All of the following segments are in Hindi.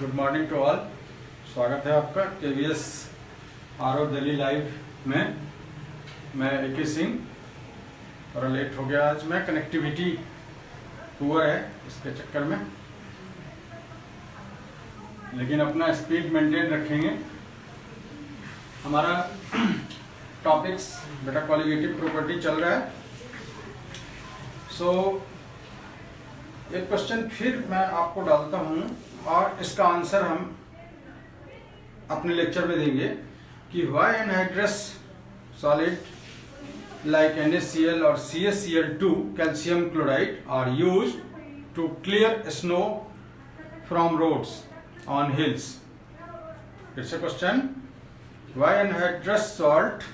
Good morning to all. स्वागत है आपका KVS RO दिल्ली लाइव में। मैं AK सिंह, थोड़ा लेट हो गया आज मैं, कनेक्टिविटी पुअर है इसके चक्कर में, लेकिन अपना स्पीड मेंटेन रखेंगे। हमारा टॉपिक्स बेटा कॉलिगेटिव प्रॉपर्टी चल रहा है। एक क्वेश्चन फिर मैं आपको डालता हूं और इसका आंसर हम अपने लेक्चर में देंगे कि why anhydrous solid like NaCl और CaCl2 calcium chloride are used to clear snow from roads on hills. फिर से question, why anhydrous salt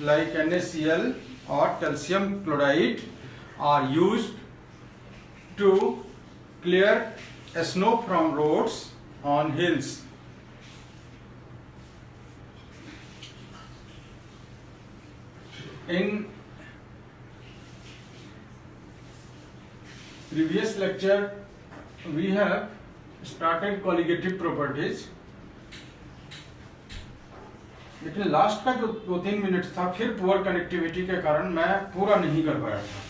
like NaCl और calcium chloride are used to clear snow from roads on hills. In previous lecture we have started colligative properties, लेकिन लास्ट का जो 2-3 मिनट था फिर पुअर कनेक्टिविटी के कारण मैं पूरा नहीं कर पाया था।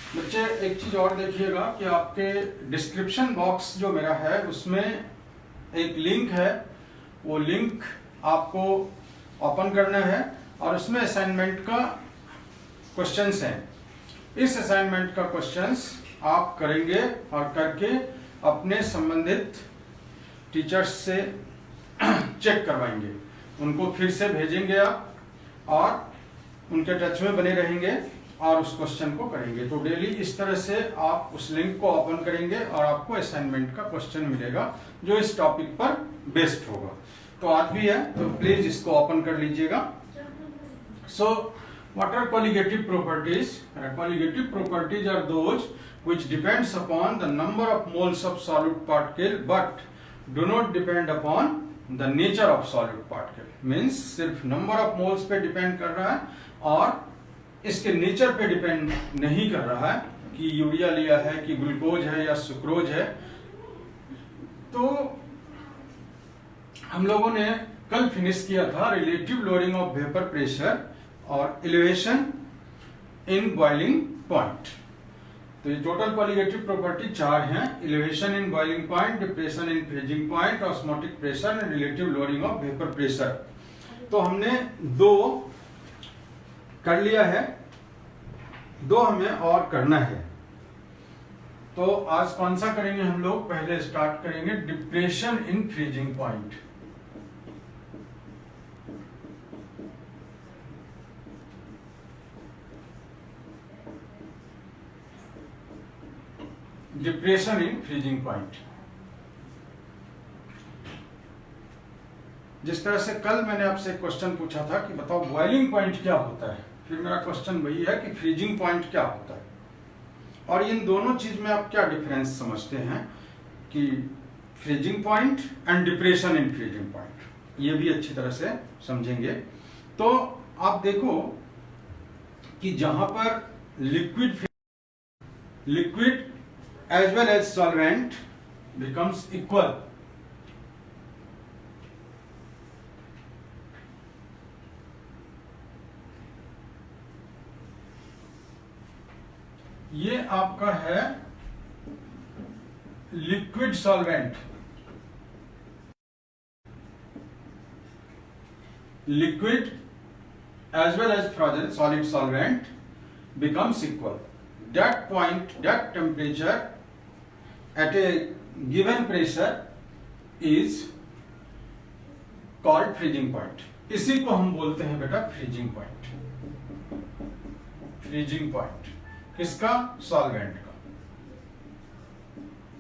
बच्चे एक चीज और देखिएगा कि आपके डिस्क्रिप्शन बॉक्स जो मेरा है उसमें एक लिंक है, वो लिंक आपको ओपन करना है और उसमें असाइनमेंट का क्वेश्चंस हैं। इस असाइनमेंट का क्वेश्चंस आप करेंगे और करके अपने संबंधित टीचर्स से चेक करवाएंगे, उनको फिर से भेजेंगे आप और उनके टच में बने रहेंगे और उस क्वेश्चन को करेंगे। तो डेली इस तरह से आप उस लिंक को ओपन करेंगे और आपको असाइनमेंट का क्वेश्चन मिलेगा जो इस टॉपिक पर बेस्ड होगा। तो आज भी है तो प्लीज इसको ओपन कर लीजिएगा। So what are colligative properties? Colligative properties are those which depends upon the number of moles of solid particle but do not depend upon the nature of solid particle. Means सिर्फ नंबर ऑफ मोल्स पे डिपेंड कर रहा है और इसके नेचर पे डिपेंड नहीं कर रहा है कि यूरिया लिया है कि ग्लूकोज है या सुक्रोज है। तो हम लोगों ने कल फिनिश किया था relative lowering of vapour pressure और एलिवेशन इन बॉइलिंग पॉइंट। तो ये टोटल कॉलिगेटिव प्रॉपर्टी 4 हैं: elevation in boiling point, depression in freezing point, osmotic pressure and relative lowering of vapour pressure. तो हमने 2 कर लिया है, 2 हमें और करना है। तो आज कौन सा करेंगे हम लोग? पहले स्टार्ट करेंगे depression in freezing point. Depression in freezing point. जिस तरह से कल मैंने आपसे एक क्वेश्चन पूछा था कि बताओ बॉइलिंग पॉइंट क्या होता है, फिर मेरा क्वेश्चन वही है कि फ्रीजिंग पॉइंट क्या होता है, और इन दोनों चीज में आप क्या डिफरेंस समझते हैं कि freezing point and depression in freezing point, ये भी अच्छी तरह से समझेंगे। तो आप देखो कि जहां पर liquid as well as solvent becomes equal, ये आपका है liquid solvent. Liquid as well as frozen solid solvent becomes equal. That point, that temperature at a given pressure is called freezing point. इसी को हम बोलते हैं बेटा फ्रीजिंग पॉइंट। फ्रीजिंग पॉइंट किसका? सॉल्वेंट का।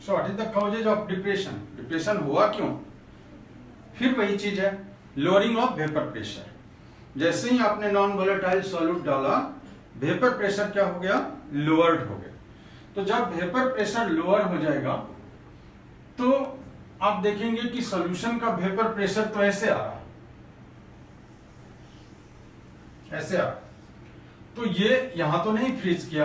So what is the causes of depression? Depression हुआ क्यों? फिर वही चीज है, लोअरिंग ऑफ वेपर प्रेशर। जैसे ही आपने नॉन वोलेटाइल सॉल्यूट डाला, वेपर प्रेशर क्या हो गया? लोअर्ड हो गया। तो जब वेपर प्रेशर लोअर हो जाएगा तो आप देखेंगे कि सॉल्यूशन का वेपर प्रेशर तो ऐसे आ रहा, ऐसे आ रहा। तो ये यहां तो नहीं फ्रीज किया,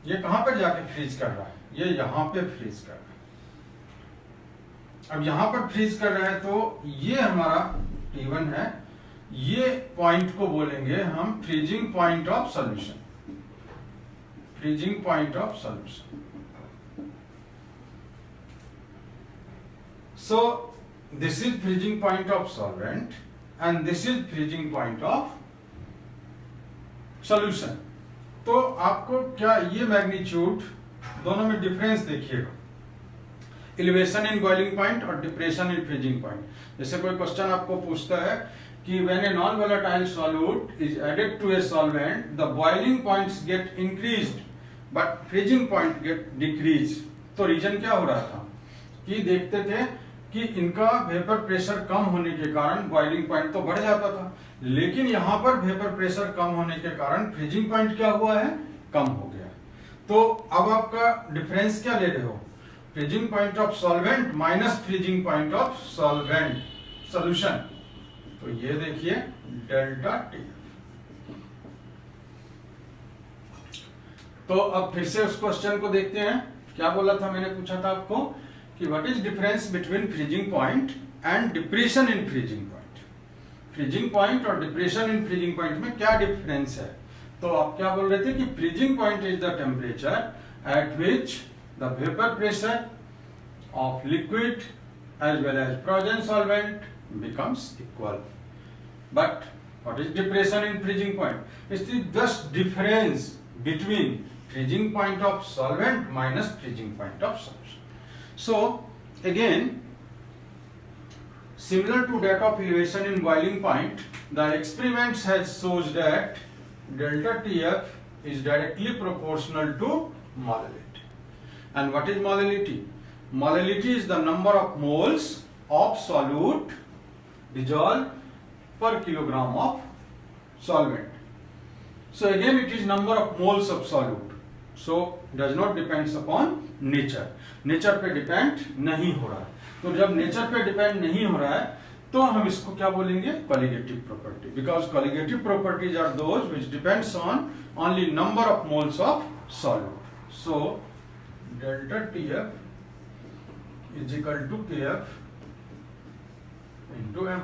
ये कहां पर जाके फ्रीज कर रहा है? ये यहां पे फ्रीज कर रहा है। अब यहां पर फ्रीज कर रहे हैं, तो ये हमारा T1 है, ये पॉइंट को बोलेंगे हम freezing point of solution, freezing point of solution. So this is freezing point of solvent and this is freezing point of solution। तो आपको क्या ये मैग्नीट्यूड दोनों में डिफरेंस देखिएगा, एलिवेशन इन बॉइलिंग पॉइंट और डिप्रेशन इन फ्रीजिंग पॉइंट। जैसे कोई क्वेश्चन आपको पूछता है कि when a non volatile solute is added to a solvent the boiling points get increased but freezing point get decrease. तो रीजन क्या हो रहा था कि देखते थे कि इनका वेपर प्रेशर कम होने के कारण बॉइलिंग पॉइंट तो बढ़ जाता था, लेकिन यहां पर वेपर प्रेशर कम होने के कारण फ्रीजिंग पॉइंट क्या हुआ है, कम हो गया। तो अब आपका डिफरेंस क्या ले रहे हो, freezing point of solvent minus freezing point of solvent solution. तो ये देखिए डेल्टा टी। तो अब फिर से उस क्वेश्चन को देखते हैं, क्या बोला था, मैंने पूछा था आपको कि what is difference between freezing point and depression in freezing point. Freezing point और डिप्रेशन इन फ्रीजिंग पॉइंट में क्या डिफरेंस है। तो आप क्या बोल रहे थे कि freezing point is the temperature at which the vapour pressure of liquid as well as frozen solvent becomes equal. But what is depression in freezing point, is the just difference between freezing point of solvent minus freezing point of solution. So again, similar to that of elevation in boiling point, the experiments has shows that delta TF is directly proportional to molality. And what is molality? Molality is the number of moles of solute dissolved per kilogram of solvent. So again, it is number of moles of solute. So does not depends upon nature. Nature पे डिपेंड नहीं हो रहा है। तो जब नेचर पे डिपेंड नहीं हो रहा है तो हम इसको क्या बोलेंगे, colligative property, because colligative properties are those which depends on only number of moles of solute. So delta TF is equal to KF into M.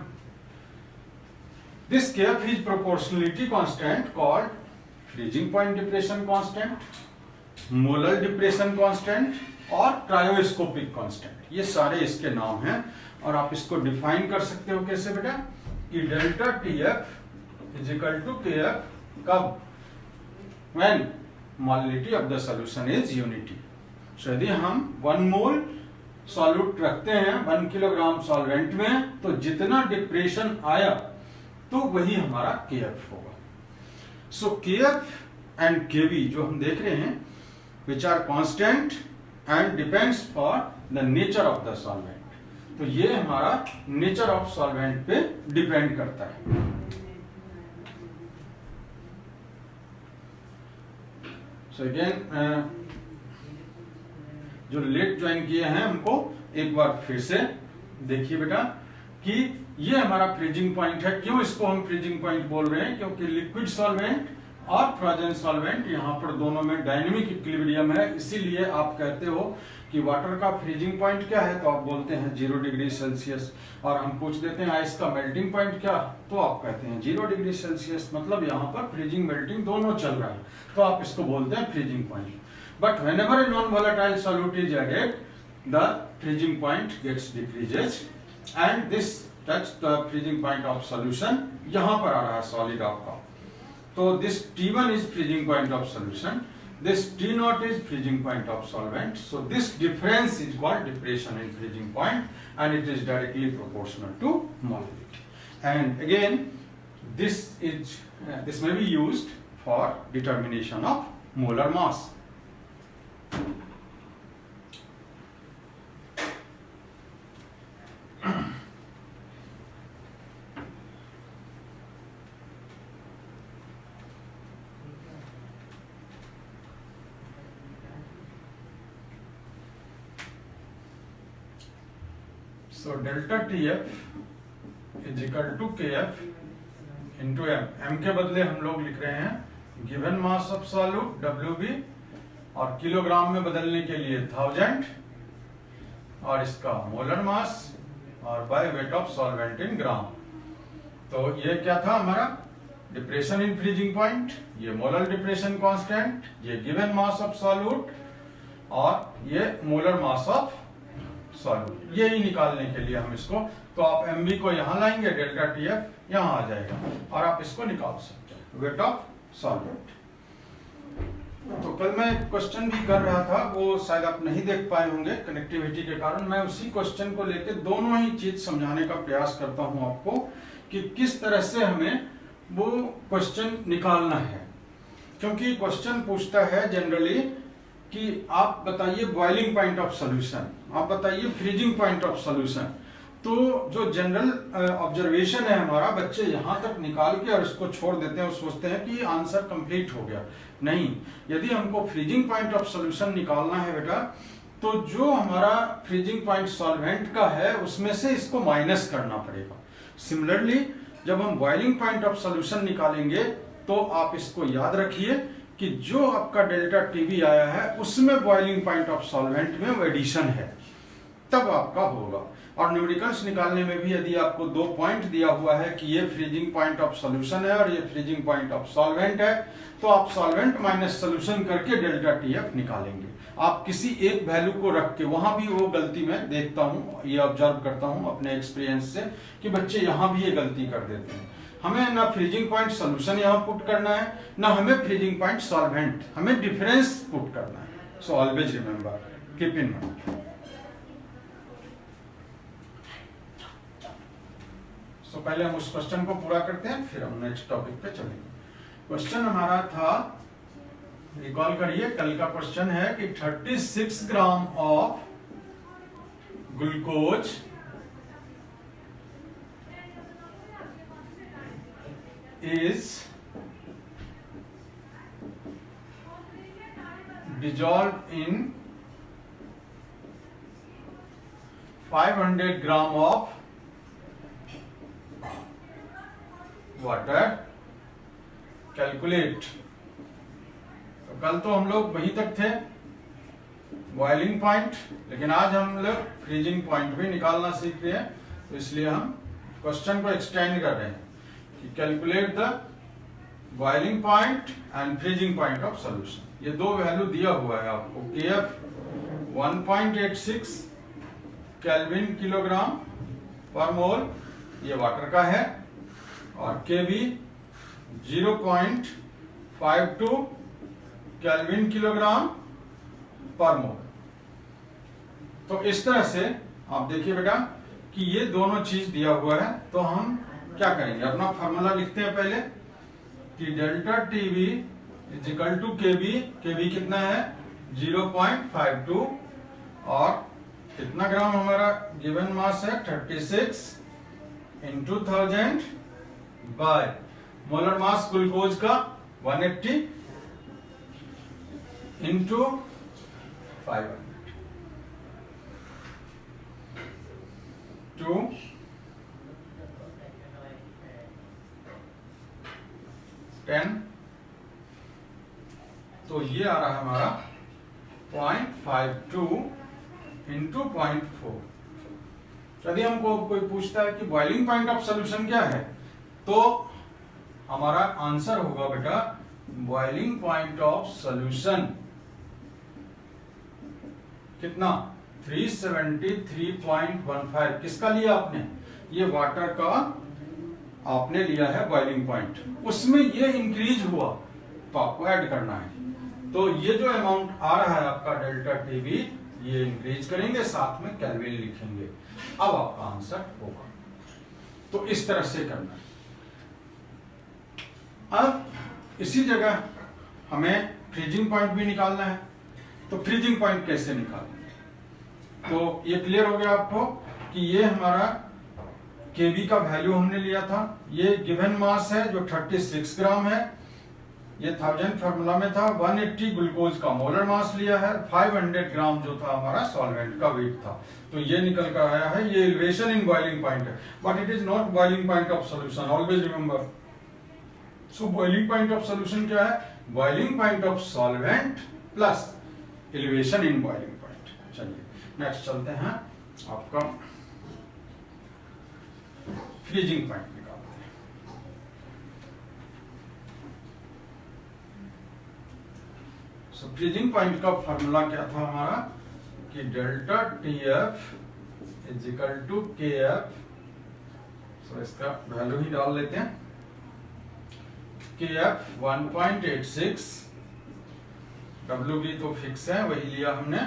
This KF is proportionality constant called freezing point depression constant, molar depression constant और क्रायोस्कोपिक कांस्टेंट। ये सारे इसके नाम हैं और आप इसको डिफाइन कर सकते हो कैसे बेटा, कि delta TF is equal to KF कब, when molality of the solution is unity. So यदि हम 1 मोल सॉल्यूट रखते हैं 1 किलोग्राम सॉल्वेंट में, तो जितना डिप्रेशन आया तो वही हमारा केएफ होगा। सो केएफ एंड केवी जो हम देख रहे हैं which are constant and depends for the nature of the solvent. तो ये हमारा नेचर ऑफ सॉल्वेंट पे डिपेंड करता है। सो अगेन जो लेट ज्वाइन किए हैं उनको एक बार फिर से देखिए बेटा कि ये हमारा फ्रीजिंग पॉइंट है। क्यों इसको हम फ्रीजिंग पॉइंट बोल रहे हैं, क्योंकि लिक्विड सॉल्वेंट और फ्रोजन सॉल्वेंट यहाँ पर दोनों में डायनेमिक इक्विलिब्रियम है, इसीलिए आप कहते हो कि वाटर का फ्रीजिंग पॉइंट क्या है, तो आप बोलते हैं 0 डिग्री सेल्सियस। और हम पूछ देते हैं आइस का मेल्टिंग पॉइंट क्या, तो आप कहते हैं 0 डिग्री सेल्सियस। मतलब यहाँ पर फ्रीजिंग मेल्टिंग दोनों चल रहा है, तो आप इसको बोलते हैं freezing point. But whenever a non volatile solute is added the freezing point gets decreases and this touch the freezing point of solution. यहाँ पर आ रहा है सॉलिड आपका, तो this T1 is freezing point of solution, this T0 is freezing point of solvent. So this difference is called depression in freezing point and it is directly proportional to molality. And again, this may be used for determination of molar mass. So delta TF is equal to KF into M. M के बदले हम लोग लिख रहे हैं given mass of solute WB और किलोग्राम में बदलने के लिए 1000 और इसका मोलर मास और by weight of solvent in gram. तो ये क्या था हमारा डिप्रेशन इन फ्रीजिंग पॉइंट, ये मोलर डिप्रेशन कांस्टेंट, ये गिवन मास ऑफ सॉल्यूट और ये मोलर मास ऑफ सॉल्यूट। यही निकालने के लिए हम इसको, तो आप एमबी को यहां लाएंगे, डेल्टा टीएफ यहां आ जाएगा और आप इसको निकाल सकते हैं वेट ऑफ सॉल्वेंट। तो कल मैं क्वेश्चन भी कर रहा था, वो शायद आप नहीं देख पाए होंगे कनेक्टिविटी के कारण। मैं उसी क्वेश्चन को लेकर दोनों ही चीज समझाने का प्रयास करता हूं आपको कि किस तरह से हमें वो क्वेश्चन निकालना है। क्योंकि क्वेश्चन पूछता है जनरली कि आप बताइए बॉइलिंग पॉइंट ऑफ सॉल्यूशन, आप बताइए फ्रीजिंग पॉइंट ऑफ सॉल्यूशन। तो जो जनरल ऑब्जर्वेशन है हमारा, बच्चे यहां तक निकाल के और इसको छोड़ देते हैं और सोचते हैं कि आंसर कंप्लीट हो गया। नहीं, यदि हमको फ्रीजिंग पॉइंट ऑफ सॉल्यूशन निकालना है बेटा, तो जो हमारा फ्रीजिंग पॉइंट सॉल्वेंट का है उसमें से इसको माइनस करना पड़ेगा। सिमिलरली जब हम बॉइलिंग पॉइंट ऑफ सॉल्यूशन निकालेंगे तो आप इसको याद रखिए कि जो आपका डेल्टा टीवी आया है उसमें बॉइलिंग पॉइंट ऑफ सॉल्वेंट में वो एडिशन है, तब आपका होगा। और न्यूमेरिकल्स निकालने में भी यदि आपको 2 पॉइंट दिया हुआ है कि ये फ्रीजिंग पॉइंट ऑफ सॉल्यूशन है और ये फ्रीजिंग पॉइंट ऑफ सॉल्वेंट है, तो आप सॉल्वेंट माइनस सॉल्यूशन करके डेल्टा टीएफ निकालेंगे। आप किसी एक वैल्यू को रख के, वहां भी वो गलती मैं देखता हूं, ये ऑब्जर्व करता हूं अपने एक्सपीरियंस से कि बच्चे यहां भी ये गलती कर देते हैं। हमें ना फ्रीजिंग पॉइंट सॉल्यूशन यहां पुट करना है, ना हमें फ्रीजिंग पॉइंट सॉल्वेंट, हमें डिफरेंस पुट करना है। So always remember, keep in mind. तो पहले हम उस क्वेश्चन को पूरा करते हैं, फिर हम नेक्स्ट टॉपिक पे चलेंगे। क्वेश्चन हमारा था, रिकॉल करिए, कल का क्वेश्चन है कि 36 gram of glucose is dissolved in 500 gram of water, calculate। तो कल तो हम लोग वहीं तक थे, बॉइलिंग पॉइंट, लेकिन आज हम लोग फ्रीजिंग पॉइंट भी निकालना सीख रहे हैं, तो इसलिए हम क्वेश्चन को एक्सटेंड कर रहे हैं। Calculate the boiling point and freezing point of solution. ये 2 वैल्यू दिया हुआ है आपको, KF 1.86 केल्विन किलोग्राम पर मोल, ये वाटर का है, और KB 0.52 केल्विन किलोग्राम पर मोल। तो इस तरह से आप देखिए बेटा कि ये दोनों चीज दिया हुआ है, तो हम क्या करेंगे, अपना फार्मूला लिखते हैं पहले कि delta TB is equal to KB. KB कितना है 0.52 और कितना ग्राम हमारा गिवन मास है 36 into 1000 by molar mass glucose का 180 इंटू 500 टू 10। तो ये आ रहा है हमारा 0.52 इंटू 0.4। यदि हमको कोई पूछता है कि बॉइलिंग पॉइंट ऑफ सॉल्यूशन क्या है, तो हमारा आंसर होगा बेटा बॉइलिंग पॉइंट ऑफ सॉल्यूशन कितना 373.15। किसका लिया आपने, ये वाटर का आपने लिया है बॉइलिंग पॉइंट, उसमें ये इंक्रीज हुआ तो आपको ऐड करना है। तो ये जो अमाउंट आ रहा है आपका डेल्टा टीवी, ये इंक्रीज करेंगे, साथ में केल्विन लिखेंगे, अब आपका आंसर होगा। तो इस तरह से करना है। अब इसी जगह हमें फ्रीजिंग पॉइंट भी निकालना है, तो फ्रीजिंग पॉइंट कैसे निकालेंगे, तो ये क्लियर हो गया आपको कि ये हमारा केबी का वैल्यू हमने लिया था, ये गिवन मास है जो 36 ग्राम है, ये 1000 फार्मूला में था, 180 ग्लूकोज का मोलर मास लिया है, 500 ग्राम जो था हमारा सॉल्वेंट का वेट था। तो ये निकल कर आया है, ये एलिवेशन इन बॉइलिंग पॉइंट है, but it is not boiling point of solution, always remember. So boiling point of solution क्या है, boiling point of solvent plus elevation in boiling point. चलिए नेक्स्ट चलते हैं। आपका फ्रीजिंग पॉइंट निकालते हैं। सो फ्रीजिंग पॉइंट का फॉर्मूला क्या था हमारा कि delta TF is equal to KF। So इसका वैल्यू ही डाल लेते हैं। KF 1.86, WB तो फिक्स है, वही लिया हमने।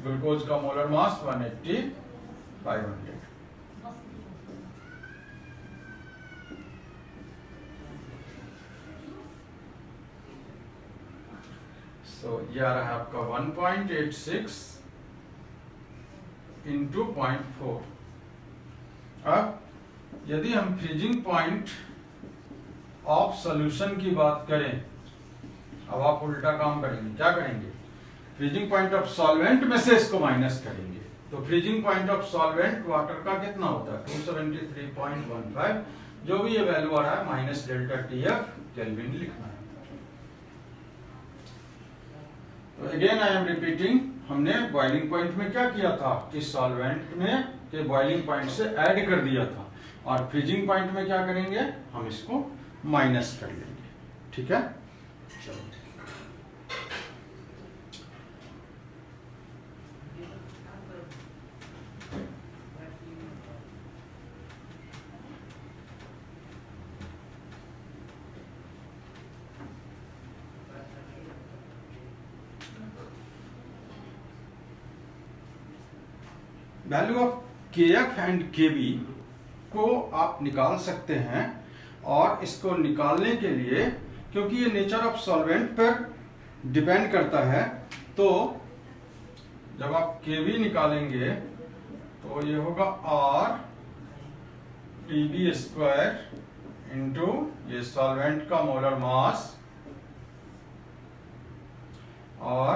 ग्लूकोज का मोलर मास 180 500। सो ये आ रहा है आपका 1.86 इंटू 0.4। अब यदि हम फ्रीजिंग पॉइंट ऑफ सॉल्यूशन की बात करें, अब आप उल्टा काम करेंगे। क्या करेंगे? फ्रीजिंग पॉइंट ऑफ सॉल्वेंट में से इसको माइनस करेंगे। तो freezing point of solvent water का कितना होता है? 273.15। जो भी ये वैल्यू आ रहा है माइनस डेल्टा TF केल्विन लिखना है। तो अगेन आई एम रिपीटिंग, हमने बॉइलिंग पॉइंट में क्या किया था कि सॉल्वेंट में के बॉइलिंग पॉइंट से ऐड कर दिया था, और फ्रीजिंग पॉइंट में क्या करेंगे? हम इसको माइनस कर लेंगे। ठीक है, चलो। Value of KF and KB को आप निकाल सकते हैं, और इसको निकालने के लिए, क्योंकि ये नेचर ऑफ सॉल्वेंट पर डिपेंड करता है, तो जब आप KB निकालेंगे तो ये होगा RTB² इंटू ये सॉल्वेंट का मोलर मास और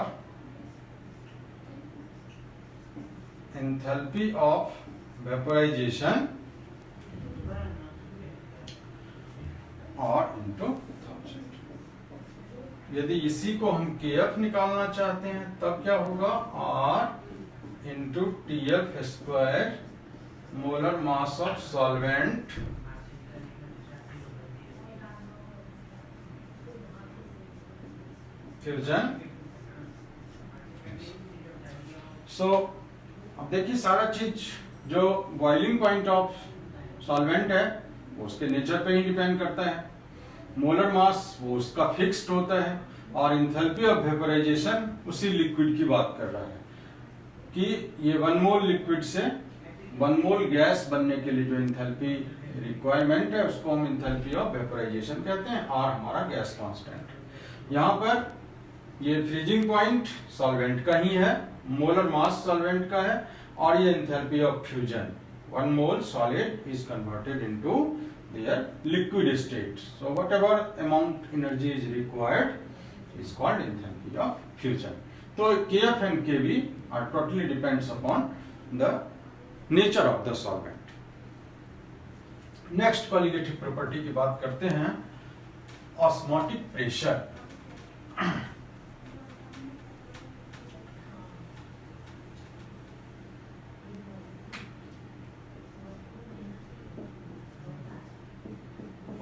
एंथैल्पी ऑफ वेपोराइजेशन और इंटू 1000। यदि इसी को हम KF निकालना चाहते हैं तब क्या होगा? R into TF² molar mass of solvent fusion. So अब देखिए, सारा चीज जो बॉइलिंग पॉइंट ऑफ सॉल्वेंट है वो उसके नेचर पे ही डिपेंड करता है, मोलर मास वो उसका फिक्स्ड होता है, और एंथैल्पी ऑफ वेपोराइजेशन उसी लिक्विड की बात कर रहा है कि ये 1 मोल लिक्विड से 1 मोल गैस बनने के लिए जो एंथैल्पी रिक्वायरमेंट है उसको हम एंथैल्पी ऑफ वेपोराइजेशन कहते हैं, और हमारा गैस कांस्टेंट। यहाँ पर ये फ्रीजिंग पॉइंट सॉल्वेंट का ही है, मोलर मास सॉल्वेंट का है, और ये enthalpy of fusion 1 mole solid is converted into their liquid state. So whatever amount energy is required is called enthalpy of fusion. So KF and KB are totally depends upon the nature of the solvent. Next colligative property की बात करते हैं, osmotic pressure.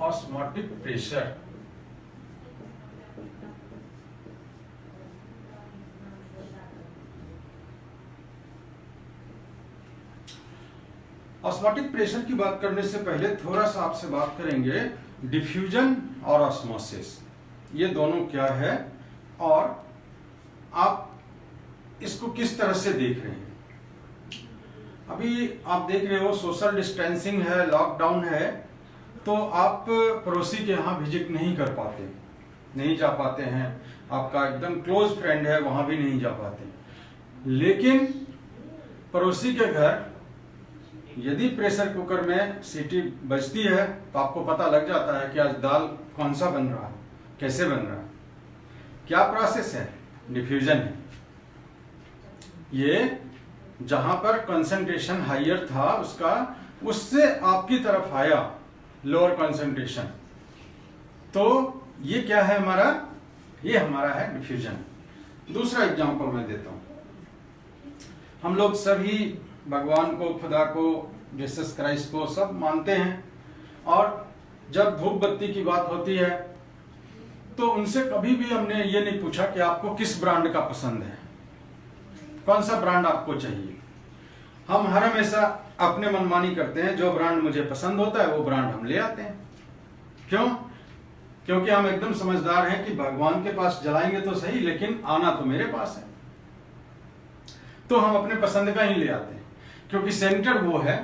Osmotic pressure osmotic pressure की बात करने से पहले थोड़ा सा आपसे बात करेंगे डिफ्यूजन और ऑस्मोसिस, ये दोनों क्या है और आप इसको किस तरह से देख रहे हैं। अभी आप देख रहे हो सोशल डिस्टेंसिंग है, लॉकडाउन है, तो आप पड़ोसी के यहाँ विजिट नहीं कर पाते, नहीं जा पाते हैं, आपका एकदम क्लोज फ्रेंड है वहां भी नहीं जा पाते। लेकिन पड़ोसी के घर यदि प्रेशर कुकर में सीटी बजती है तो आपको पता लग जाता है कि आज दाल कौन सा बन रहा है, कैसे बन रहा है, क्या प्रोसेस है, डिफ्यूजन है। ये जहां पर कंसंट्रेशन हायर था उसका, उससे आपकी तरफ आया लोअर कंसंट्रेशन, तो ये क्या है हमारा, ये हमारा है डिफ्यूजन। दूसरा एग्जांपल मैं देता हूं, हम लोग सभी भगवान को, खुदा को, जीसस क्राइस्ट को सब मानते हैं, और जब धूप बत्ती की बात होती है तो उनसे कभी भी हमने ये नहीं पूछा कि आपको किस ब्रांड का पसंद है, कौन सा ब्रांड आपको चाहिए। हम हर हमेशा अपने मनमानी करते हैं, जो ब्रांड मुझे पसंद होता है वो ब्रांड हम ले आते हैं। क्यों? क्योंकि हम एकदम समझदार हैं कि भगवान के पास जलाएंगे तो सही, लेकिन आना तो मेरे पास है, तो हम अपने पसंद का ही ले आते हैं, क्योंकि सेंटर वो है,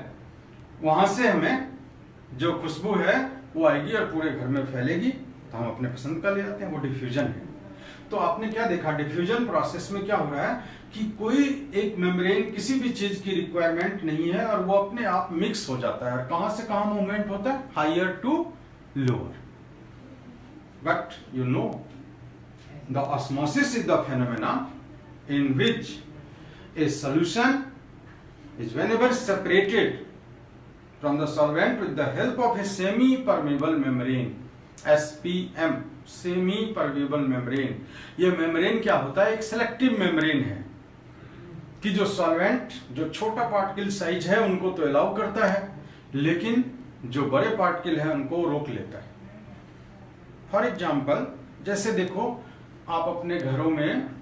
वहां से हमें जो खुशबू है वो आएगी और पूरे घर में फैलेगी, तो हम अपने पसंद का ले आते हैं। वो डिफ्यूजन है। तो आपने क्या देखा, डिफ्यूजन प्रोसेस में क्या हो रहा है कि कोई एक मेम्ब्रेन किसी भी चीज की रिक्वायरमेंट नहीं है और वो अपने आप मिक्स हो जाता है। और कहां से कहां मूवमेंट होता है, higher to lower. But you know the osmosis is the phenomena in which a solution is whenever separated from the solvent with the help of a semi-permeable membrane, SPM, semi-permeable membrane। ये मेम्ब्रेन क्या होता है, एक सेलेक्टिव मेम्ब्रेन है कि जो सॉल्वेंट, जो छोटा पार्टिकल साइज है उनको तो अलाउ करता है, लेकिन जो बड़े पार्टिकल है उनको रोक लेता है। फॉर एग्जाम्पल, जैसे देखो आप अपने घरों में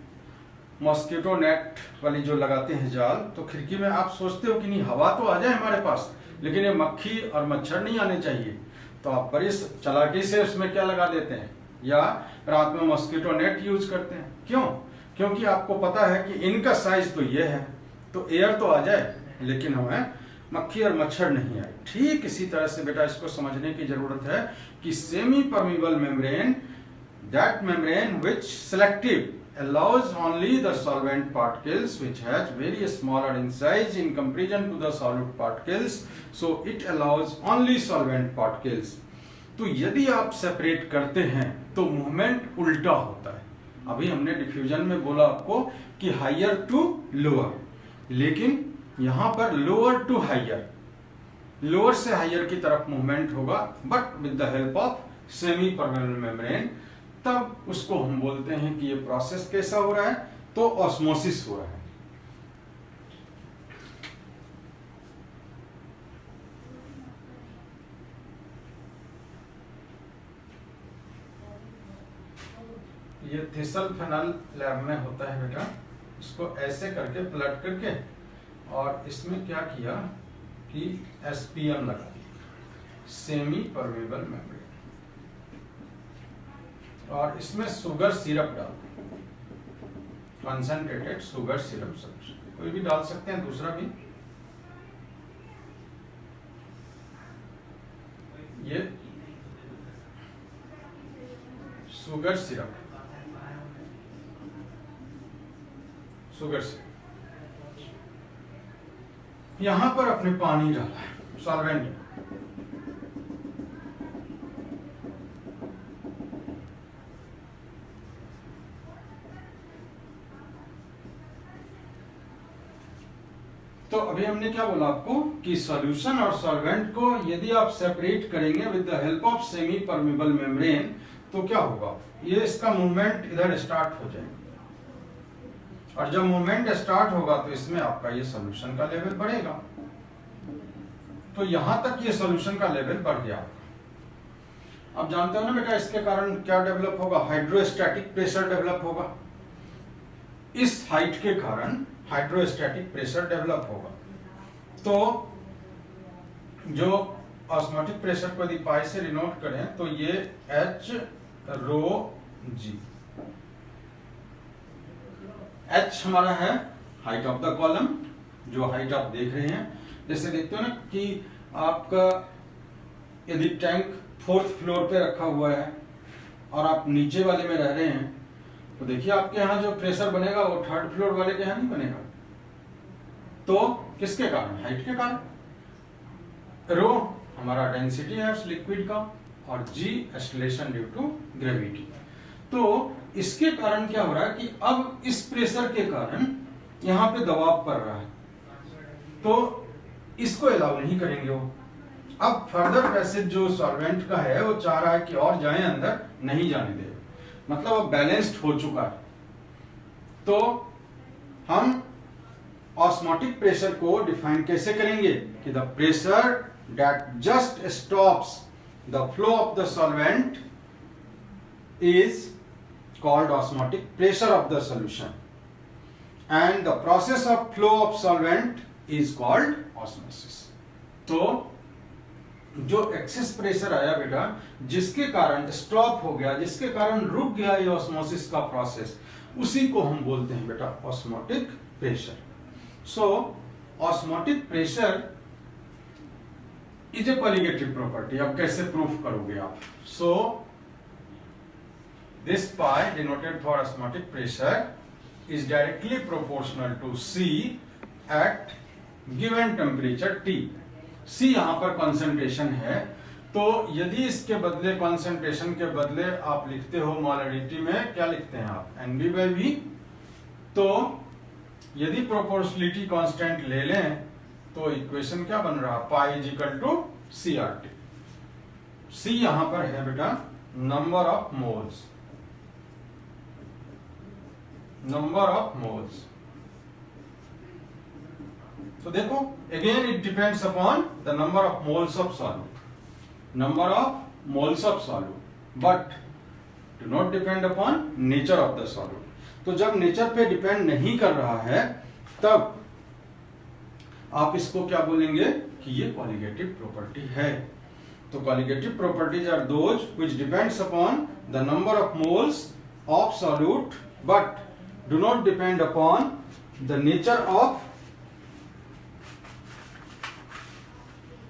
मॉस्किटो नेट वाली जो लगाते हैं जाल, तो खिड़की में आप सोचते हो कि नहीं हवा तो आ जाए हमारे पास, लेकिन ये मक्खी और मच्छर नहीं आने चाहिए, तो आप बड़ी चालाकी से उसमें क्या लगा देते हैं, या रात में मॉस्किटो नेट यूज करते हैं। क्यों? क्योंकि आपको पता है कि इनका साइज तो ये है, तो एयर तो आ जाए लेकिन हमें मक्खी और मच्छर नहीं आए। ठीक इसी तरह से बेटा इसको समझने की जरूरत है कि semi permeable membrane, that membrane which selective allows only the solvent particles which has very smaller in size in comparison to the solute particles, so it allows only solvent particles। तो यदि आप सेपरेट करते हैं तो मूवमेंट उल्टा होता है। अभी हमने डिफ्यूजन में बोला आपको कि हायर टू लोअर, लेकिन यहां पर लोअर टू हायर, लोअर से हायर की तरफ मूवमेंट होगा, but with the help of semi permeable membrane. तब उसको हम बोलते हैं कि ये प्रोसेस कैसा हो रहा है, तो ऑस्मोसिस हो रहा है। ये थिसल फेनल लैब में होता है बेटा, इसको ऐसे करके पलट करके, और इसमें क्या किया कि SPM लगा दिया, सेमी परमेबल मेम्ब्रेन, और इसमें शुगर सिरप डाल दें, कंसंट्रेटेड शुगर सिरप, कोई भी डाल सकते हैं, दूसरा भी। ये शुगर सिरप, शुगर सिरप, यहां पर अपने पानी डाला है, सॉल्वेंट। तो अभी हमने क्या बोला आपको कि सॉल्यूशन और सॉल्वेंट को यदि आप सेपरेट करेंगे with the help of semi permeable membrane, तो क्या होगा, ये इसका मूवमेंट इधर स्टार्ट हो जाएगा, और जब मूवमेंट स्टार्ट होगा तो इसमें आपका ये सॉल्यूशन का लेवल बढ़ेगा। तो यहां तक ये सॉल्यूशन का लेवल बढ़ गया। आप जानते हो ना बेटा, इसके कारण क्या डेवलप होगा, हाइड्रोस्टैटिक प्रेशर डेवलप होगा। इस हाइट के कारण हाइड्रोस्टैटिक प्रेशर डेवलप होगा। तो जो ऑस्मोटिक प्रेशर को यदि पाई से डिनोट करें तो ये H रो G। H हमारा है हाइट ऑफ द कॉलम, जो हाइट आप देख रहे हैं। जैसे देखते हो ना कि आपका यदि टैंक 4th फ्लोर पे रखा हुआ है और आप नीचे वाले में रह रहे हैं, तो देखिए आपके यहाँ जो प्रेशर बनेगा वो 3rd फ्लोर वाले के यहाँ नहीं बनेगा। तो किसके कारण, हाइट के कारण। रो हमारा डेंसिटी है उस लिक्विड का, और G acceleration due to gravity. तो इसके कारण क्या हो रहा है कि अब इस प्रेशर के कारण यहाँ पे दबाव पड़ रहा है, तो इसको अलाउ नहीं करेंगे वो। अब फर्दर पैसेज जो सॉल्वेंट का है वो चाह रहा है कि और जाए अंदर, नहीं जाने दे, मतलब अब बैलेंस्ड हो चुका है। तो हम ऑस्मोटिक प्रेशर को डिफाइन कैसे करेंगे कि the pressure that just stops the flow of the solvent is called osmotic pressure of the solution and the process of flow of solvent is called osmosis. तो जो एक्सेस प्रेशर आया बेटा, जिसके कारण स्टॉप हो गया, जिसके कारण रुक गया ये ऑस्मोसिस का प्रोसेस, उसी को हम बोलते हैं बेटा osmotic pressure. So osmotic pressure is a colligative property. अब कैसे प्रूफ करोगे आप? सो this pi denoted for osmotic pressure is directly proportional to C at given temperature T. C यहाँ पर concentration है, तो यदि इसके बदले concentration के बदले आप लिखते हो मोलरिटी में, क्या लिखते हैं आप? NB/V. तो यदि proportionality constant ले लें तो इक्वेशन क्या बन रहा? pi is equal to CRT. C यहाँ पर है बेटा number of moles. Number of moles. तो देखो again it depends upon the number of moles of solute. Number of moles of solute, but do not depend upon nature of the solute. तो जब नेचर पे डिपेंड नहीं कर रहा है तब आप इसको क्या बोलेंगे कि ये कॉलिगेटिव प्रॉपर्टी है. तो colligative properties are those which depends upon the number of moles of solute but do not depend upon the nature of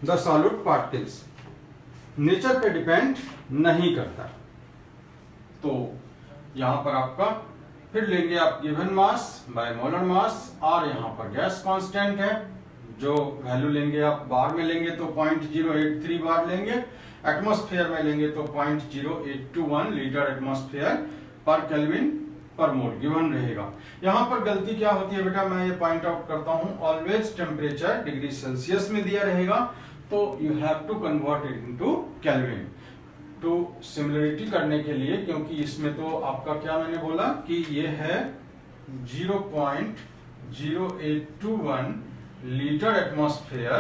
the solute particles. Nature पे डिपेंड नहीं करता. तो यहां पर आपका फिर लेंगे आप given mass by molar mass, और यहां पर गैस कांस्टेंट है, जो वैल्यू लेंगे आप बार में लेंगे तो 0.083 बार लेंगे, एटमॉस्फेयर में लेंगे तो 0.0821 लीटर एटमॉस्फेयर पर केल्विन पर मोल गिवन रहेगा. यहां पर गलती क्या होती है बेटा, मैं ये पॉइंट आउट करता हूं, ऑलवेज टेम्परेचर डिग्री सेल्सियस में दिया रहेगा, तो you have to convert it into Kelvin to similarity करने के लिए, क्योंकि इसमें तो आपका क्या मैंने बोला कि ये है 0.0821 लीटर एटमॉस्फेयर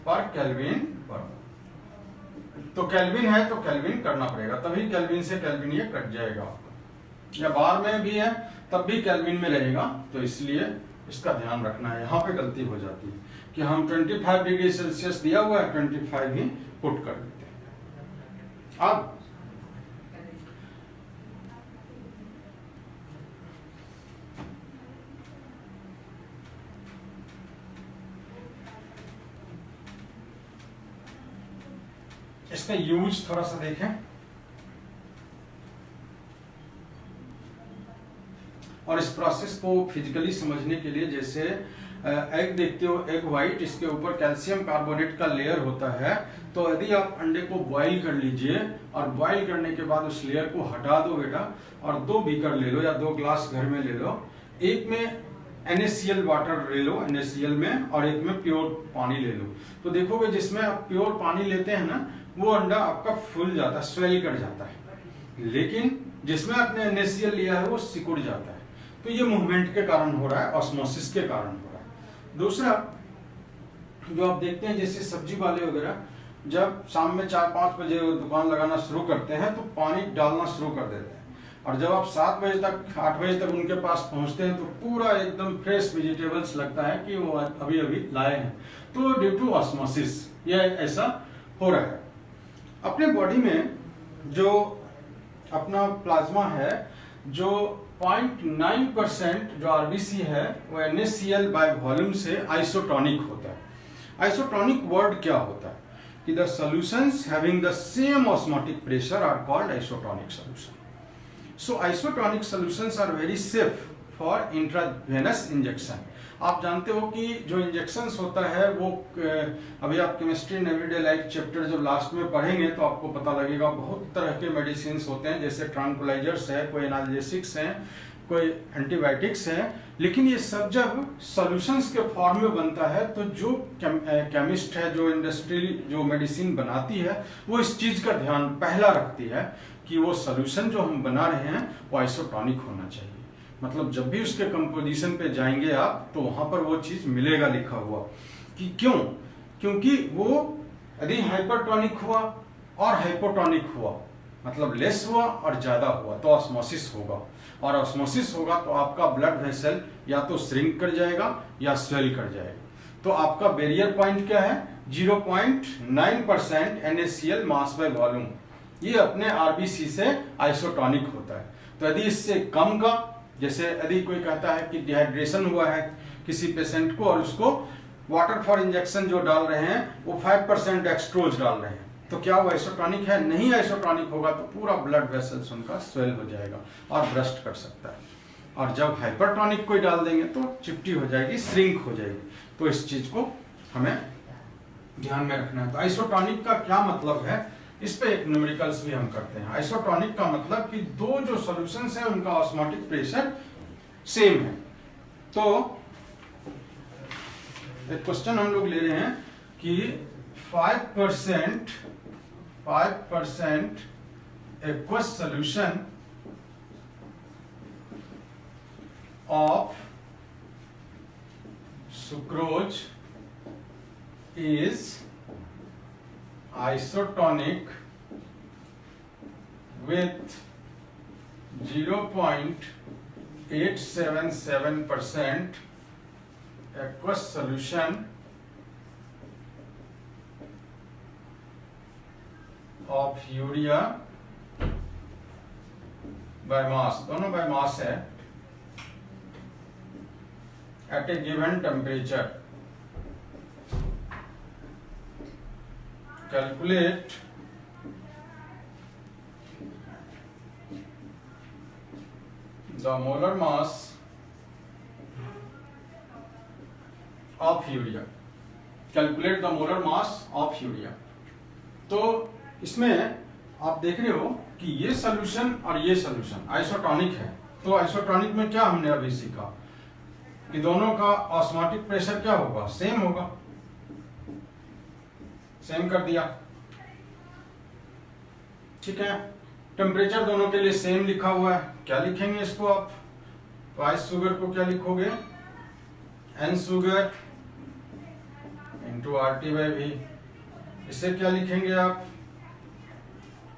पर केल्विन पर. तो केल्विन है तो केल्विन करना पड़ेगा, तभी केल्विन से केल्विन ये कट जाएगा. या बार में भी है तब भी केल्विन में रहेगा, तो इसलिए इसका ध्यान रखना है. यहाँ पे गलती हो जाती है कि हम 25 डिग्री सेल्सियस दिया हुआ है, 25 ही पुट कर देते हैं. अब इसका यूज थोड़ा सा देखें, और इस प्रोसेस को फिजिकली समझने के लिए, जैसे एग देखते हो, एग व्हाइट, इसके ऊपर कैल्शियम कार्बोनेट का लेयर होता है. तो यदि आप अंडे को बॉईल कर लीजिए और बॉईल करने के बाद उस लेयर को हटा दो बेटा, और 2 बीकर ले लो या 2 ग्लास घर में ले लो, एक में NaCl वाटर ले लो NaCl में, और एक में प्योर पानी ले लो. तो देखोगे जिसमें आप प्योर पानी लेते हैं ना, वो अंडा आपका फूल जाता है, स्वेल कर जाता है, लेकिन जिसमें आपने NaCl लिया है वो सिकुड़ जाता है. तो ये मूवमेंट के कारण हो रहा है, ऑस्मोसिस के कारण हो रहा है. दूसरा जो आप देखते हैं, जैसे सब्जी वाले वगैरह जब शाम में 4-5 बजे दुकान लगाना शुरू करते हैं तो पानी डालना शुरू कर देते हैं, और जब आप 7 बजे तक 8 बजे तक उनके पास पहुंचते हैं तो पूरा एकदम फ्रेश वेजिटेबल्स लगता है कि वो अभी अभी लाए हैं. तो ड्यू टू ऑस्मोसिस ये ऐसा हो रहा है. अपने बॉडी में जो अपना प्लाज्मा है, जो 0.9% जो आरबीसी है वो NaCl बाय वॉल्यूम से आइसोटोनिक होता है. आइसोटोनिक वर्ड क्या होता है कि the solutions having the same osmotic pressure are called isotonic solution. So isotonic solutions are very safe for intravenous injection. आप जानते हो कि जो इंजेक्शंस होता है वो अभी आप chemistry in everyday life chapter जब लास्ट में पढ़ेंगे तो आपको पता लगेगा, बहुत तरह के मेडिसिन होते हैं, जैसे ट्रांकुलाइजर्स है, कोई एनाल्जेसिक्स हैं, कोई एंटीबायोटिक्स हैं, लेकिन ये सब जब सॉल्यूशंस के फॉर्म में बनता है तो जो केमिस्ट है, जो इंडस्ट्री जो मेडिसिन बनाती है, वो इस चीज का ध्यान पहला रखती है कि वो सॉल्यूशन जो हम बना रहे हैं वो आइसोटोनिक होना चाहिए. मतलब जब भी उसके कंपोजिशन पे जाएंगे आप तो वहां पर वो चीज मिलेगा लिखा हुआ। कि क्यों? क्योंकि वो यदि हाइपरटोनिक हुआ और हाइपोटोनिक हुआ, मतलब लेस हुआ और ज्यादा हुआ, तो ऑस्मोसिस होगा, और ऑस्मोसिस होगा तो आपका ब्लड वेसल या तो श्रिंक कर जाएगा या स्वेल कर जाएगा। तो आपका बैरियर पॉइंट क्या है? 0.9% NaCl मास बाय वॉल्यूम। ये अपने आरबीसी से आइसोटोनिक होता है। तो यदि इससे कम का, जैसे यदि कोई कहता है कि डिहाइड्रेशन हुआ है किसी पेशेंट को और उसको वाटर फॉर इंजेक्शन जो डाल रहे हैं वो 5% डेक्सट्रोज डाल रहे हैं, तो क्या वो आइसोटोनिक है? नहीं आइसोटोनिक होगा तो पूरा ब्लड वेसल्स उनका स्वेल हो जाएगा और ब्रस्ट कर सकता है। और जब हाइपरटोनिक कोई डाल देंगे तो चिपटी हो जाएगी, श्रिंक हो जाएगी। तो इस चीज को हमें ध्यान में रखना है। तो आइसोटोनिक का क्या मतलब है, इस पे एक न्यूमेरिकल्स भी हम करते हैं। आइसोटोनिक का मतलब कि दो जो सॉल्यूशंस है उनका ऑस्मोटिक प्रेशर सेम है। तो एक क्वेश्चन हम लोग ले रहे हैं कि 5% aqueous solution of sucrose is isotonic with 0.877% aqueous solution of urea by mass, दोनों by mass है, at a given temperature. Calculate the molar mass of urea. Calculate the molar mass of urea. तो इसमें आप देख रहे हो कि ये सॉल्यूशन और ये सॉल्यूशन आइसोटोनिक है। तो आइसोटोनिक में क्या हमने अभी सीखा कि दोनों का ऑस्मोटिक प्रेशर क्या होगा? सेम होगा। सेम कर दिया, ठीक है। टेम्परेचर दोनों के लिए सेम लिखा हुआ है। क्या लिखेंगे इसको आप? तो आइस शुगर को क्या लिखोगे? N sugar into RT/V। इसे क्या लिखेंगे आप?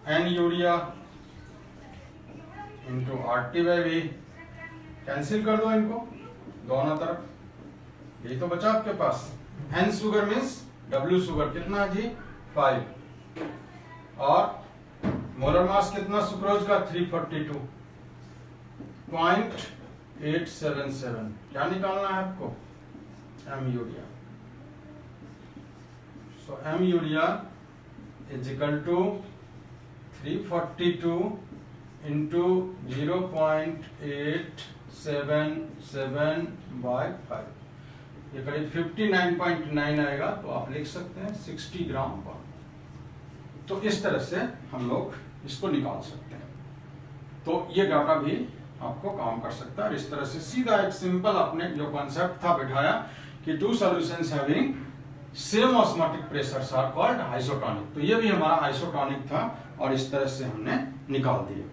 N urea into RT/V। Cancel कर दो इनको दोनों तरफ, यही तो बचा आपके पास। N sugar means W sugar कितना है जी? 5। और मोलर मास कितना सुक्रोज का? 342.877। क्या निकालना है आपको? M urea. So M urea is equal to 342 into 0.877 by 5, ये करीब 59.9 आएगा। तो आप लिख सकते हैं 60 ग्राम पर। तो इस तरह से हम लोग इसको निकाल सकते हैं। तो ये डाटा भी आपको काम कर सकता है। इस तरह से सीधा एक सिंपल अपने जो कॉन्सेप्ट था बिठाया कि two solutions having same osmotic pressures are called isotonic. तो ये भी हमारा आइसोटोनिक था और इस तरह से हमने निकाल दिया।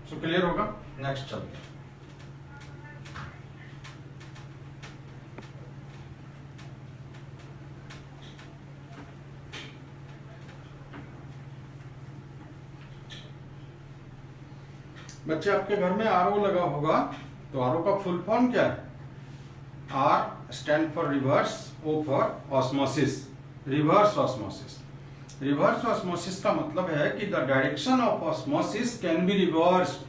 तो क्लियर होगा। नेक्स्ट चलते हैं। बच्चे आपके घर में आरओ लगा होगा, तो आरओ का फुल फॉर्म क्या है? R stand for reverse, O for osmosis. Reverse osmosis. Reverse osmosis का मतलब है कि the direction of osmosis can be reversed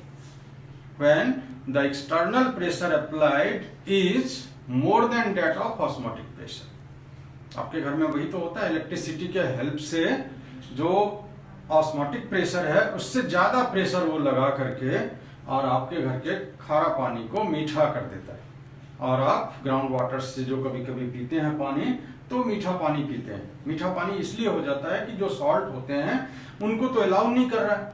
when the external pressure applied is more than that of osmotic pressure. आपके घर में वही तो होता है, इलेक्ट्रिसिटी के हेल्प से जो ऑस्मोटिक प्रेशर है उससे ज्यादा प्रेशर वो लगा करके और आपके घर के खारा पानी को मीठा कर देता है। और आप ग्राउंड वाटर से जो कभी कभी पीते हैं पानी, तो मीठा पानी पीते हैं। मीठा पानी इसलिए हो जाता है कि जो सॉल्ट होते हैं उनको तो अलाउ नहीं कर रहा है।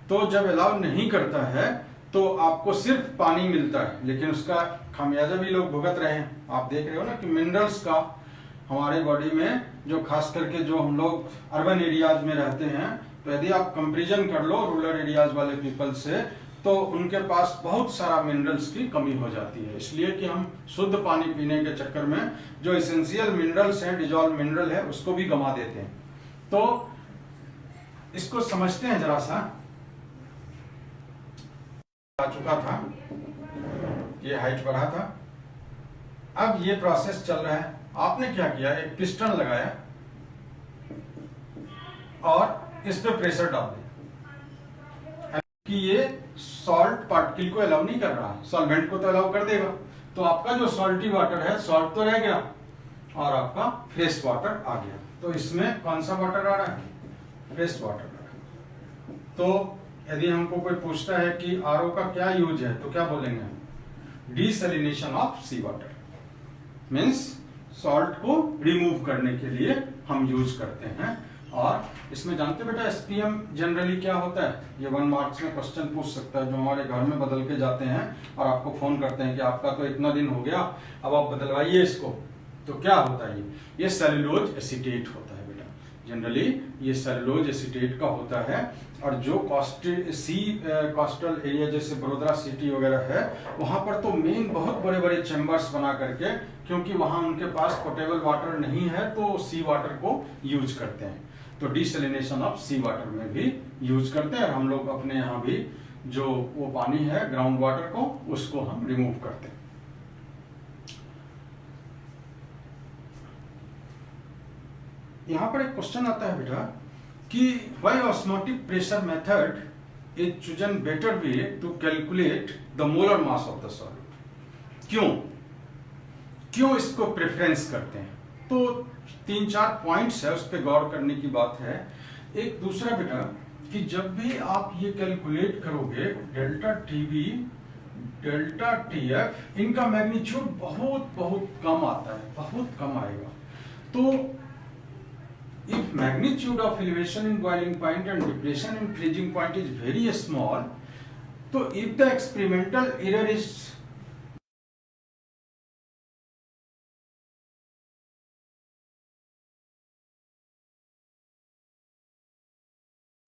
तो जब अलाउ नहीं करता है तो आपको सिर्फ पानी मिलता है, लेकिन उसका खामियाजा भी लोग भुगत रहे हैं। आप देख रहे हो ना कि मिनरल्स का हमारे बॉडी में, जो खास करके जो हम लोग अर्बन एरियाज में रहते हैं, तो यदि आप कंपैरिजन कर लो रूरल एरियाज वाले पीपल से, तो उनके पास बहुत सारा मिनरल्स की कमी हो जाती है। इसलिए कि हम शुद्ध पानी पीने के चक्कर में जो एसेंशियल मिनरल्स हैं, डिजॉल्व मिनरल है, उसको भी गंवा देते हैं। तो इसको समझते हैं जरा सा। आ चुका था, ये हाइट बढ़ा था, अब ये प्रोसेस चल रहा है। आपने क्या किया, एक पिस्टन लगाया और इस पे प्रेशर डाल दिया कि ये सॉल्ट पार्टिकल को अलाउ नहीं कर रहा, सॉल्वेंट को तो अलाउ कर देगा। तो आपका जो सॉल्टी वाटर है, सॉल्ट तो रह गया और आपका फ्रेश वाटर आ गया। तो इसमें कौन सा वाटर आ रहा है, फ्रेश वाटर आ रहा है। तो यदि हमको कोई पूछता है कि आरओ का क्या यूज है, तो क्या बोलेंगे, desalination of sea water, means salt को रिमूव करने के लिए हम यूज करते हैं। और इसमें जानते बेटा एसपीएम जनरली क्या होता है, ये 1 मार्क्स में क्वेश्चन पूछ सकता है, जो हमारे घर में बदल के जाते हैं और आपको फोन करते हैं कि आपका तो इतना दिन हो गया, अब आप बदलवाइए इसको। तो क्या होता है, ये सेलुलोज एसीटेट होता है बेटा, जनरली ये सेलुलोज एसीटेट का होता है। और जो कोस्टल एरिया जैसे बड़ोदरा सिटी वगैरह है, वहां पर तो मेन बहुत बड़े बड़े चैम्बर्स बना करके, क्योंकि वहां उनके पास पोर्टेबल वाटर नहीं है, तो सी वाटर को यूज करते हैं। तो डिसैलिनेशन ऑफ सी वाटर में भी यूज करते हैं। हम लोग अपने यहाँ भी जो वो पानी है ग्राउंड वाटर को, उसको हम रिमूव करते हैं। यहां पर एक क्वेश्चन आता है बेटा कि why osmotic pressure method is chosen better way to calculate the molar mass of the solute. क्यों इसको प्रेफरेंस करते हैं? तो 3-4 पॉइंट्स है, उस पर गौर करने की बात है। एक दूसरा बेटा कि जब भी आप ये कैलकुलेट करोगे डेल्टा टीबी, डेल्टा टीएफ, इनका मैग्नीट्यूड बहुत बहुत कम आता है, बहुत कम आएगा। तो if magnitude of elevation in boiling point and depression in freezing point is very small, so if the experimental error is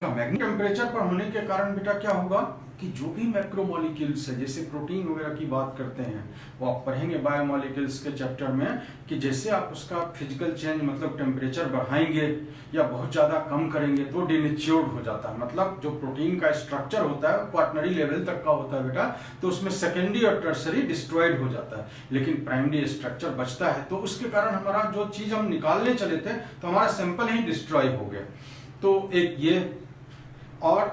magnetic temperature पर होने के कारण बेटा क्या होगा कि जो भी मैक्रोमोलिक्यूल्स है, जैसे प्रोटीन वगैरह की बात करते हैं, वो आप पढ़ेंगे बायोमोलिक्यूल्स के चैप्टर में, कि जैसे आप उसका फिजिकल चेंज मतलब टेम्परेचर बढ़ाएंगे या बहुत ज्यादा कम करेंगे तो डिनेच्योर्ड हो जाता है। मतलब जो प्रोटीन का स्ट्रक्चर होता है क्वाटरनरी लेवल तक का होता है बेटा, तो उसमें सेकेंडरी और टर्सरी डिस्ट्रॉयड हो जाता है, लेकिन प्राइमरी स्ट्रक्चर बचता है। तो उसके कारण हमारा जो चीज हम निकालने चले थे, तो हमारा सैंपल ही डिस्ट्रॉय हो गया। तो एक ये, और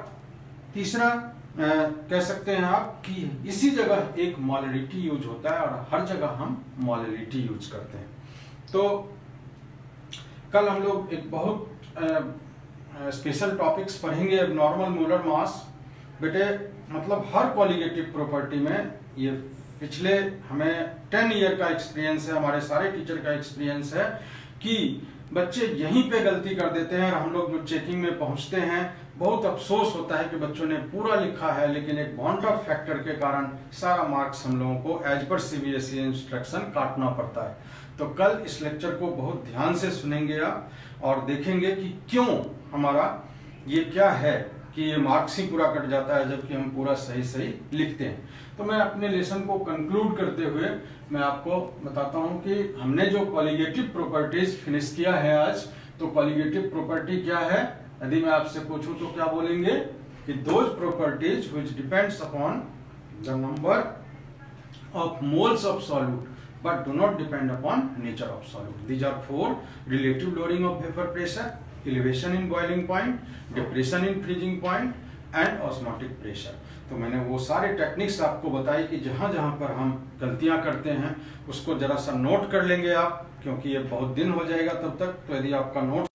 तीसरा कह सकते हैं आप कि इसी जगह एक मोलरिटी यूज होता है और हर जगह हम मोलरिटी यूज करते हैं। तो कल हम लोग एक बहुत स्पेशल टॉपिक्स पढ़ेंगे, एब्नॉर्मल मोलर मास। बेटे मतलब हर कॉलिगेटिव प्रॉपर्टी में, ये पिछले हमें 10 ईयर का एक्सपीरियंस है, हमारे सारे टीचर का एक्सपीरियंस है कि बच्चे यहीं पे गलती कर देते हैं और हम लोग जो चेकिंग में पहुंचते हैं, बहुत अफसोस होता है कि बच्चों ने पूरा लिखा है, लेकिन एक बॉन्ड ऑफ फैक्टर के कारण सारा मार्क्स हम लोगों को एज पर सीबीएसई इंस्ट्रक्शन काटना पड़ता है। तो कल इस लेक्चर को बहुत ध्यान से सुनेंगे आप और देखेंगे कि क्यों हमारा ये क्या है कि ये मार्क्स ही पूरा कट जाता है, जबकि हम पूरा सही सही लिखते हैं। तो मैं अपने लेसन को कंक्लूड करते हुए मैं आपको बताता हूं कि हमने जो कॉलिगेटिव प्रॉपर्टीज फिनिश किया है आज, तो कॉलिगेटिव प्रॉपर्टी क्या है, यदि मैं आपसे पूछूं तो क्या बोलेंगे कि those properties which depends upon the number of moles of solute but do not depend upon nature of solute. These are 4: relative lowering of vapor pressure, elevation in boiling point, depression in freezing point and osmotic pressure. तो मैंने वो सारे टेक्निक्स आपको बताई कि जहाँ जहाँ पर हम गलतियाँ करते हैं उसको जरा सा नोट कर लेंगे आप, क्योंकि ये बहुत दिन हो जाएगा तब तक। तो यदि आपका नोट